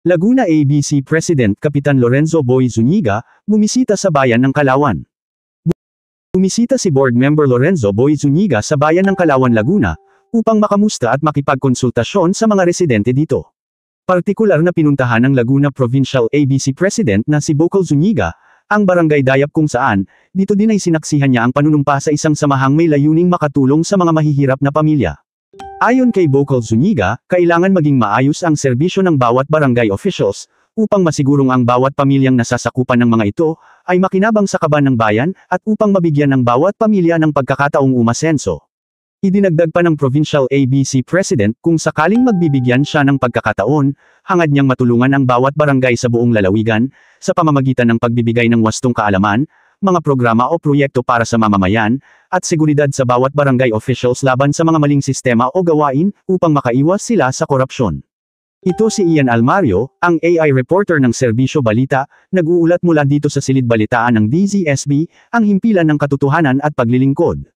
Laguna ABC President Kapitan Lorenzo Boy Zuniga, bumisita sa bayan ng Kalawan. Bumisita si Board Member Lorenzo Boy Zuniga sa bayan ng Kalawan, Laguna, upang makamusta at makipagkonsultasyon sa mga residente dito. Partikular na pinuntahan ng Laguna Provincial ABC President na si Bocol Zuniga, ang barangay Dayap kung saan, dito din ay sinaksihan niya ang panunumpa sa isang samahang may layuning makatulong sa mga mahihirap na pamilya. Ayon kay Bocol Zuniga, kailangan maging maayos ang serbisyo ng bawat barangay officials, upang masigurong ang bawat pamilyang nasasakupan ng mga ito, ay makinabang sa kaban ng bayan, at upang mabigyan ng bawat pamilya ng pagkakataong umasenso. Idinagdag pa ng Provincial ABC President kung sakaling magbibigyan siya ng pagkakataon, hangad niyang matulungan ang bawat barangay sa buong lalawigan, sa pamamagitan ng pagbibigay ng wastong kaalaman, mga programa o proyekto para sa mamamayan, at seguridad sa bawat barangay officials laban sa mga maling sistema o gawain, upang makaiwas sila sa korupsyon. Ito si Ian Almario, ang AI reporter ng Serbisyo Balita, nag-uulat mula dito sa Silid Balitaan ng DZSB, ang himpilan ng katotohanan at paglilingkod.